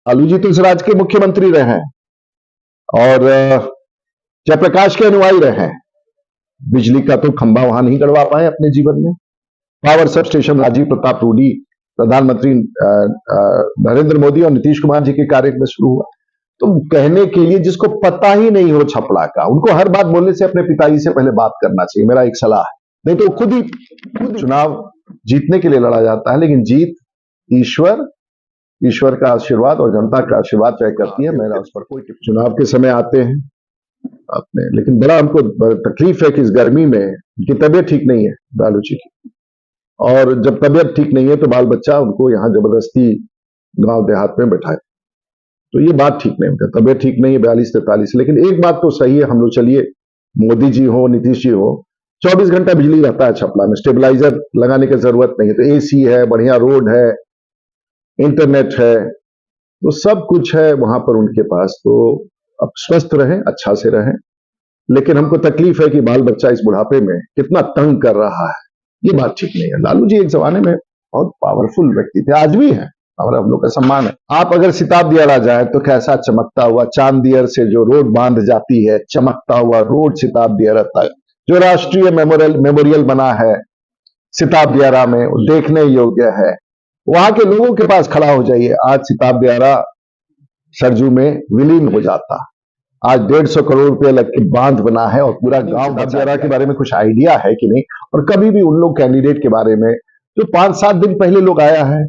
लालू जी तो इस राज्य के मुख्यमंत्री रहे हैं और जयप्रकाश के अनुयायी रहे हैं। बिजली का तो खंभा वहां नहीं गड़वा पाए अपने जीवन में। Power sub station Rajiv Pratap Rudy प्रधानमंत्री नरेंद्र मोदी और नीतीश कुमार जी के कार्य में शुरू हुआ। तो कहने के लिए जिसको पता ही नहीं हो छपड़ा का, उनको हर बात बोलने से अपने पिताजी से पहले बात करना चाहिए, मेरा एक सलाह है। नहीं तो खुद चुनाव जीतने के लिए लड़ा जाता है, लेकिन जीत ईश्वर का आशीर्वाद और जनता का आशीर्वाद तय करती है। मेरा उस पर कोई चुनाव के समय आते हैं अपने, लेकिन बड़ा हमको तकलीफ है कि इस गर्मी में उनकी तबीयत ठीक नहीं है लालू जी की, और जब तबीयत ठीक नहीं है तो बाल बच्चा उनको यहाँ जबरदस्ती गांव देहात में बैठाए, तो ये बात ठीक नहीं। उनका तबीयत ठीक नहीं है 42-43। लेकिन एक बात तो सही है, हम लोग चलिए मोदी जी हो नीतीश जी हो, 24 घंटा बिजली रहता है छपड़ा में, स्टेबलाइजर लगाने की जरूरत नहीं है। तो एसी है, बढ़िया रोड है, इंटरनेट है, तो सब कुछ है वहां पर उनके पास। तो अब स्वस्थ रहें, अच्छा से रहें। लेकिन हमको तकलीफ है कि बाल बच्चा इस बुढ़ापे में कितना तंग कर रहा है, ये बात ठीक नहीं है। लालू जी एक जमाने में बहुत पावरफुल व्यक्ति थे, आज भी हैं और हम लोग का सम्मान है। आप अगर सिताब दियारा जाए तो कैसा चमकता हुआ चांदियर से जो रोड बांध जाती है, चमकता हुआ रोड सिताब दियारा तक, जो राष्ट्रीय मेमोरियल बना है सिताब दियारा में, देखने योग्य है। वहां के लोगों के पास खड़ा हो जाइए, आज सिताब दियारा सरजू में विलीन हो जाता। आज 150 करोड़ रुपए लग के बांध बना है और पूरा गांव दियारा के बारे में कुछ आइडिया है कि नहीं? और कभी भी उन लोग कैंडिडेट के बारे में जो 5-7 दिन पहले लोग आया है,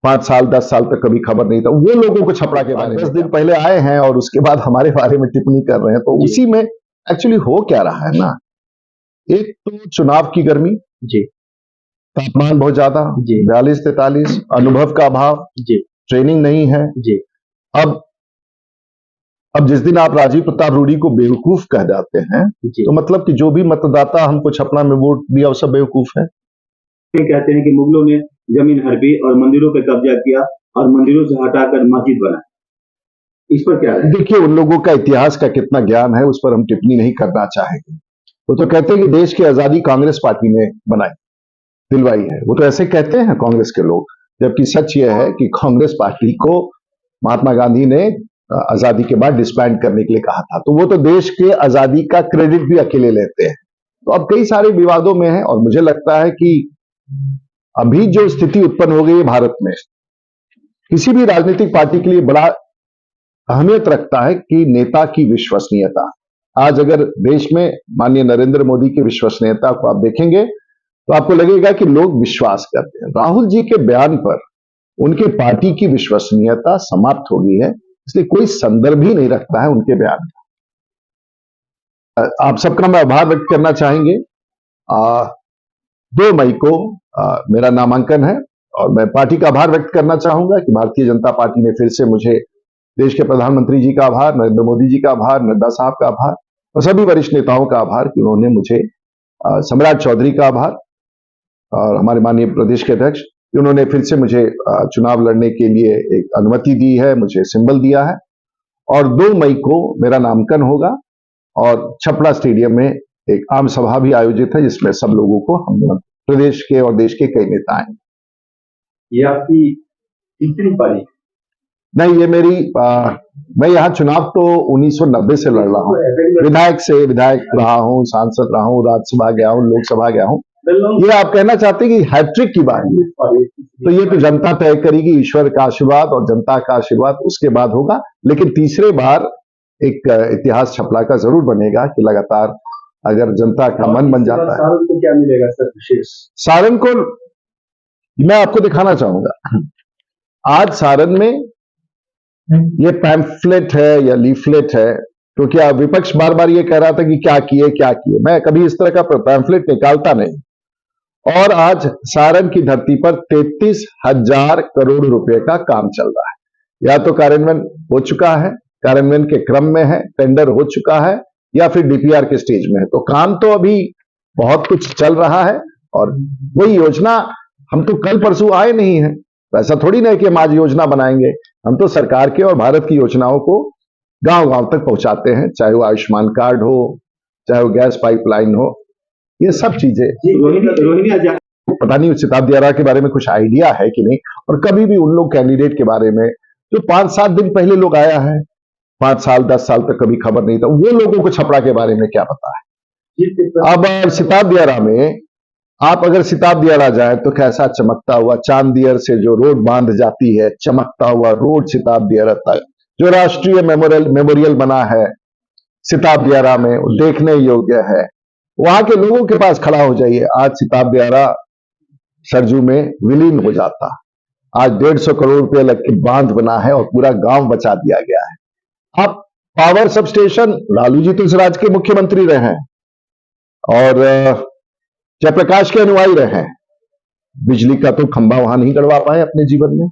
5 साल 10 साल तक कभी खबर नहीं था, वो लोगों को छपड़ा के बारे में 10 दिन पहले आए हैं और उसके बाद हमारे बारे में टिप्पणी कर रहे हैं। तो उसी में एक्चुअली हो क्या रहा है ना, एक तो चुनाव की गर्मी जी, तापमान बहुत ज्यादा 42-43, अनुभव का अभाव जी, ट्रेनिंग नहीं है जी। अब जिस दिन आप राजीव प्रताप रूडी को बेवकूफ कह जाते हैं तो मतलब कि जो भी मतदाता हमको छपड़ा में वोट दिया वो सब बेवकूफ है। कहते हैं कि मुगलों ने जमीन हड़पी और मंदिरों पे कब्जा किया और मंदिरों से हटाकर मस्जिद बनाई, इस पर क्या है? देखिए, उन लोगों का इतिहास का कितना ज्ञान है उस पर हम टिप्पणी नहीं करना चाहेंगे। वो तो कहते हैं कि देश की आजादी कांग्रेस पार्टी ने बनाई, दिलवाई है। वो तो ऐसे कहते हैं कांग्रेस के लोग, जबकि सच ये है कि कांग्रेस पार्टी को महात्मा गांधी ने आजादी के बाद डिस्बैंड करने के लिए कहा था। तो वो तो देश के आजादी का क्रेडिट भी अकेले लेते हैं। तो अब कई सारे विवादों में है और मुझे लगता है कि अभी जो स्थिति उत्पन्न हो गई है भारत में, किसी भी राजनीतिक पार्टी के लिए बड़ा अहमियत रखता है कि नेता की विश्वसनीयता। आज अगर देश में माननीय नरेंद्र मोदी की विश्वसनीयता को आप देखेंगे तो आपको लगेगा कि लोग विश्वास करते हैं। राहुल जी के बयान पर उनके पार्टी की विश्वसनीयता समाप्त हो गई है, इसलिए कोई संदर्भ ही नहीं रखता है उनके बयान का। आप सबका मैं आभार व्यक्त करना चाहेंगे। 2 मई को मेरा नामांकन है और मैं पार्टी का आभार व्यक्त करना चाहूंगा कि भारतीय जनता पार्टी ने फिर से मुझे, देश के प्रधानमंत्री जी का आभार, नरेंद्र मोदी जी का आभार, नड्डा साहब का आभार और सभी वरिष्ठ नेताओं का आभार कि उन्होंने मुझे, सम्राट चौधरी का आभार और हमारे माननीय प्रदेश के अध्यक्ष, उन्होंने फिर से मुझे चुनाव लड़ने के लिए एक अनुमति दी है, मुझे सिंबल दिया है। और 2 मई को मेरा नामांकन होगा और छपड़ा स्टेडियम में एक आम सभा भी आयोजित है जिसमें सब लोगों को, हम प्रदेश के और देश के कई नेता आएंगे। ये आपकी तीसरी पारी? नहीं, ये मेरी मैं यहाँ चुनाव तो 1990 से लड़ रहा हूँ, विधायक रहा हूँ, सांसद रहा हूँ, राज्यसभा गया हूँ, लोकसभा गया हूँ। ये आप कहना चाहते हैं कि हैट्रिक की बात है, तो ये तो जनता तय करेगी, ईश्वर का आशीर्वाद और जनता का आशीर्वाद उसके बाद होगा। लेकिन तीसरे बार एक इतिहास छपड़ा का जरूर बनेगा कि लगातार अगर जनता का मन बन जाता है। सारण को क्या मिलेगा सर विशेष? सारण को मैं आपको दिखाना चाहूंगा। आज सारण में ये पैम्फलेट है या लीफलेट है, क्योंकि विपक्ष बार बार ये कह रहा था कि क्या किए। मैं कभी इस तरह का पैम्फलेट निकालता नहीं। और आज सारण की धरती पर 33,000 करोड़ रुपए का काम चल रहा है। या तो कार्यान्वयन हो चुका है, कार्यान्वयन के क्रम में है, टेंडर हो चुका है, या फिर डीपीआर के स्टेज में है। तो काम तो अभी बहुत कुछ चल रहा है और वही योजना, हम तो कल परसों आए नहीं है, तो ऐसा थोड़ी ना कि हम आज योजना बनाएंगे। हम तो सरकार के और भारत की योजनाओं को गांव-गांव तक पहुंचाते हैं, चाहे वो आयुष्मान कार्ड हो, चाहे वो गैस पाइपलाइन हो, ये सब चीजें। पता नहीं सिताब दियारा के बारे में कुछ आइडिया है कि नहीं, और कभी भी उन लोग कैंडिडेट के बारे में जो 5-7 दिन पहले लोग आया है, 5 साल 10 साल तक कभी खबर नहीं था, वो लोगों को छपरा के बारे में क्या पता है। अब सिताब दियारा में आप अगर सिताब दियारा जाए तो कैसा चमकता हुआ चांदियर से जो रोड बांध जाती है, चमकता हुआ रोड सिताब दियारा तक, जो राष्ट्रीय मेमोरियल बना है सिताब दियारा में, देखने योग्य है। वहां के लोगों के पास खड़ा हो जाइए, आज सिताब दियारा सरजू में विलीन हो जाता। आज 150 करोड़ रुपए लग के बांध बना है और पूरा गांव बचा दिया गया है। अब power sub station, Lalu ji तो इस राज्य के मुख्यमंत्री रहे हैं और जयप्रकाश के अनुयायी रहे हैं, बिजली का तो खंभा वहां नहीं गड़वा पाए अपने जीवन में।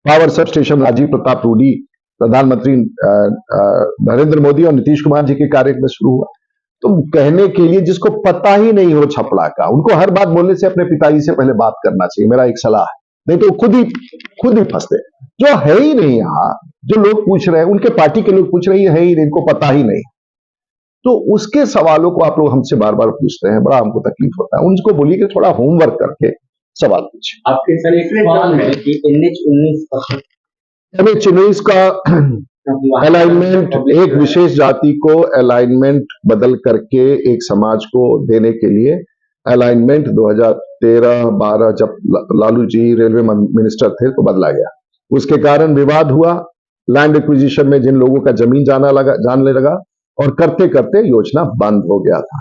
Power sub station Rajiv Pratap Rudy, प्रधानमंत्री नरेंद्र मोदी और नीतीश कुमार जी के कार्य में शुरू हुआ। तो कहने के लिए जिसको पता ही नहीं हो छपड़ा का, उनको हर बात बोलने से अपने पिताजी से पहले बात करना चाहिए, मेरा एक सलाह है, नहीं तो खुद ही फंसते। जो है ही नहीं यहाँ, जो लोग पूछ रहे हैं, उनके पार्टी के लोग पूछ रहे हैं, है ही नहीं, इनको पता ही नहीं। तो उसके सवालों को आप लोग हमसे बार बार पूछते हैं, बड़ा हमको तकलीफ होता है। उनको बोलिए कि थोड़ा होमवर्क करके सवाल पूछे। आपके सर एक सवाल है कि NH-19 का अलाइनमेंट, एक विशेष जाति को अलाइनमेंट बदल करके एक समाज को देने के लिए अलाइनमेंट 2013-12 जब लालू जी रेलवे मिनिस्टर थे तो बदला गया। उसके कारण विवाद हुआ, लैंड एक्विजिशन में जिन लोगों का जमीन जानने लगा और करते करते योजना बंद हो गया था।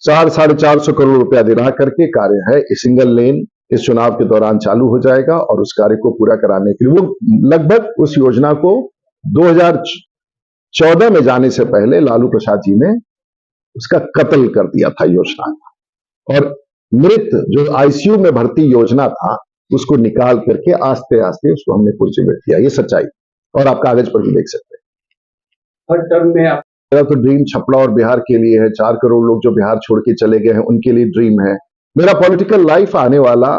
400-450 करोड़ रुपया दिला करके कार्य है सिंगल लेन इस चुनाव के दौरान चालू हो जाएगा और उस कार्य को पूरा कराने के लिए वो लगभग उस योजना को 2014 में जाने से पहले लालू प्रसाद जी ने उसका कत्ल कर दिया था योजना का, और मृत जो आईसीयू में भर्ती योजना था उसको निकाल करके आस्ते आस्ते उसको हमने पुनर्जीवित किया। ये सच्चाई, और आप कागज पर भी देख सकते हैं। हर टर्म में मेरा तो ड्रीम छपरा और बिहार के लिए है। 4 करोड़ लोग जो बिहार छोड़ के चले गए हैं उनके लिए ड्रीम है। मेरा पॉलिटिकल लाइफ आने वाला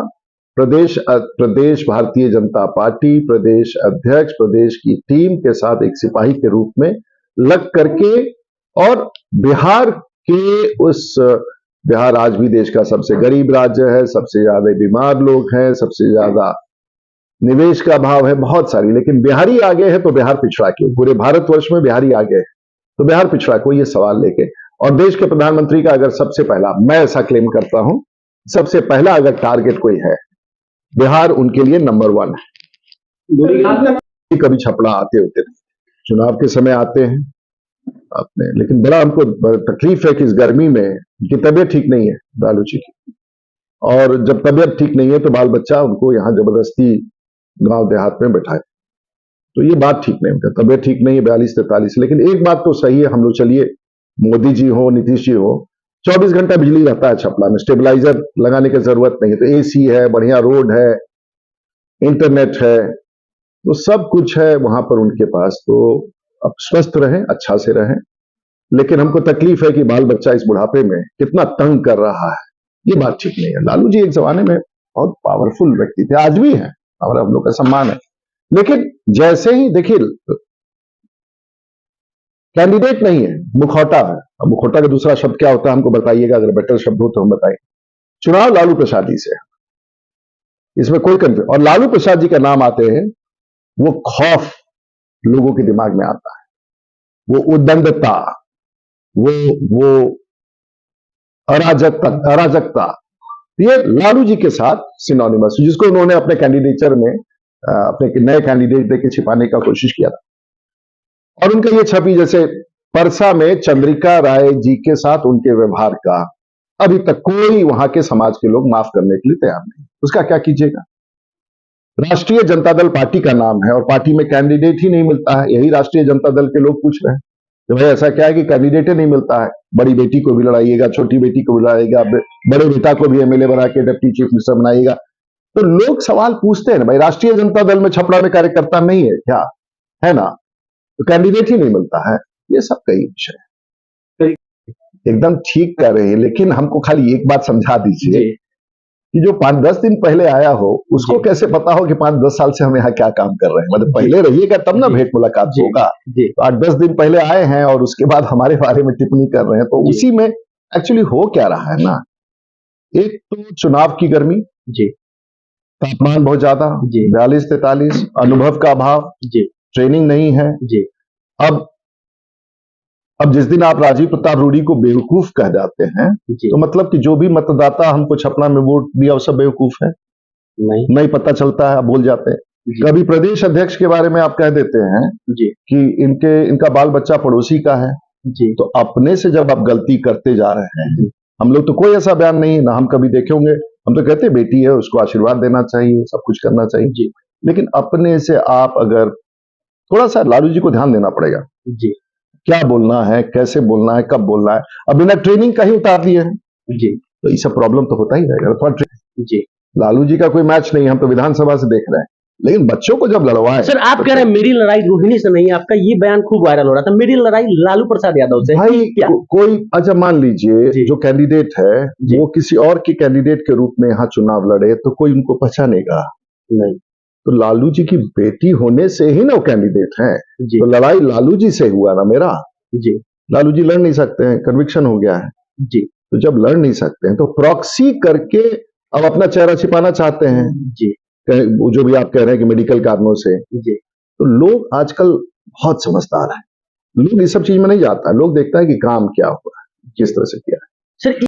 प्रदेश भारतीय जनता पार्टी प्रदेश अध्यक्ष, प्रदेश की टीम के साथ एक सिपाही के रूप में लग करके, और बिहार आज भी देश का सबसे गरीब राज्य है, सबसे ज्यादा बीमार लोग हैं, सबसे ज्यादा निवेश का अभाव है, बहुत सारी, लेकिन बिहारी आगे है तो बिहार पिछड़ा क्यों? पूरे भारतवर्ष में बिहारी आगे है तो बिहार पिछड़ा क्यों? ये सवाल लेके, और देश के प्रधानमंत्री का अगर सबसे पहला, मैं ऐसा क्लेम करता हूं, सबसे पहला अगर टारगेट कोई है, बिहार उनके लिए नंबर 1 है। कभी छपड़ा आते होते थे, चुनाव के समय आते हैं अपने, लेकिन बड़ा हमको तकलीफ है कि इस गर्मी में उनकी तबीयत ठीक नहीं है लालू जी की, और जब तबीयत ठीक नहीं है तो बाल बच्चा उनको यहां जबरदस्ती गांव देहात में बैठाए, तो ये बात ठीक नहीं। उनका तबीयत ठीक नहीं है 42-43। लेकिन एक बात तो सही है, हम लोग चलिए, मोदी जी हो नीतीश जी हो, 24 घंटा बिजली रहता है छपरा में, स्टेबलाइजर लगाने की जरूरत नहीं है, तो एसी है, बढ़िया रोड है, इंटरनेट है, तो सब कुछ है वहां पर उनके पास। तो अब स्वस्थ रहें, अच्छा से रहें, लेकिन हमको तकलीफ है कि बाल बच्चा इस बुढ़ापे में कितना तंग कर रहा है, ये बात ठीक नहीं है। लालू जी एक जमाने में बहुत पावरफुल व्यक्ति थे, आज भी हैं, हमारा हम लोग का सम्मान है, लेकिन जैसे ही देखिए कैंडिडेट नहीं है, मुखौटा है। अब मुखौटा का दूसरा शब्द क्या होता है हमको बताइएगा, अगर बेटर शब्द हो तो हम बताएं। चुनाव लालू प्रसाद जी से, इसमें कोई कंफ्यूजन, और लालू प्रसाद जी का नाम आते हैं वो खौफ लोगों के दिमाग में आता है, वो उद्दंडता, वो अराजकता, ये लालू जी के साथ सिनोनिमस, जिसको उन्होंने अपने कैंडिडेचर में अपने नए कैंडिडेट देके छिपाने का कोशिश किया था। और उनका ये छवि, जैसे परसा में चंद्रिका राय जी के साथ उनके व्यवहार का अभी तक कोई वहां के समाज के लोग माफ करने के लिए तैयार नहीं। उसका क्या कीजिएगा? राष्ट्रीय जनता दल पार्टी का नाम है और पार्टी में कैंडिडेट ही नहीं मिलता है। यही राष्ट्रीय जनता दल के लोग पूछ रहे हैं कि भाई ऐसा क्या है कि कैंडिडेट ही नहीं मिलता है? बड़ी बेटी को भी लड़ाइएगा, छोटी बेटी को भी लड़ाइएगा, बड़े बेटा को भी एमएलए बना के डिप्टी चीफ मिनिस्टर बनाइएगा। तो लोग सवाल पूछते हैं, भाई राष्ट्रीय जनता दल में छपरा में कार्यकर्ता नहीं है क्या? है ना? तो कैंडिडेट ही नहीं मिलता है। ये सब कई विषय है, एकदम ठीक कर रहे हैं, लेकिन हमको खाली एक बात समझा दीजिए कि जो 5-10 दिन पहले आया हो उसको कैसे पता हो कि 5-10 साल से हम यहाँ क्या काम कर रहे हैं? मतलब पहले रहिएगा तब ना भेंट मुलाकात होगा। तो 8-10 दिन पहले आए हैं और उसके बाद हमारे बारे में टिप्पणी कर रहे हैं, तो उसी में एक्चुअली हो क्या रहा है ना, एक तो चुनाव की गर्मी, तापमान बहुत ज्यादा, जी 42-43, अनुभव का अभाव, जी ट्रेनिंग नहीं है। जी अब जिस दिन आप राजीव प्रताप रूडी को बेवकूफ कह जाते हैं, जी तो मतलब कि जो भी मतदाता हमको छपरा में वोट दिया वो सब बेवकूफ है, नहीं पता चलता है, आप बोल जाते हैं। जी कभी प्रदेश अध्यक्ष के बारे में आप कह देते हैं जी कि इनका बाल बच्चा पड़ोसी का है, जी तो अपने से जब आप गलती करते जा रहे हैं, जी हम लोग तो कोई ऐसा बयान नहीं है ना हम कभी देखे होंगे, हम तो कहते हैं बेटी है उसको आशीर्वाद देना चाहिए, सब कुछ करना चाहिए, जी लेकिन अपने से आप अगर थोड़ा सा लालू जी को ध्यान देना पड़ेगा, जी क्या बोलना है, कैसे बोलना है, कब बोलना है। अब बिना ट्रेनिंग का ही उतार दिए हैं, जी तो ये सब प्रॉब्लम तो होता ही रहेगा। थोड़ा जी लालू जी का कोई मैच नहीं, हम तो विधानसभा से देख रहे हैं, लेकिन बच्चों को जब लड़वाए। सर आप कह रहे हैं मेरी लड़ाई रोहिणी से नहीं है, आपका ये बयान खूब वायरल हो रहा था, मेरी लड़ाई लालू प्रसाद यादव से। भाई क्या कोई अच्छा मान लीजिए जी। जो कैंडिडेट है जी। वो किसी और के कैंडिडेट के रूप में यहाँ चुनाव लड़े तो कोई उनको पहचानेगा नहीं तो लालू जी की बेटी होने से ही ना वो कैंडिडेट हैं, जी तो लड़ाई लालू जी से हुआ ना मेरा। जी लालू जी लड़ नहीं सकते हैं, कन्विक्शन हो गया है, जी तो जब लड़ नहीं सकते हैं तो प्रॉक्सी करके अब अपना चेहरा छिपाना चाहते हैं, जी वो जो भी आप कह रहे हैं कि मेडिकल कारणों से। जी तो लोग आजकल बहुत समझदार हैं, लोग इस सब चीज में नहीं जाता, लोग देखता है कि काम क्या हुआ, किस तरह से किया। सर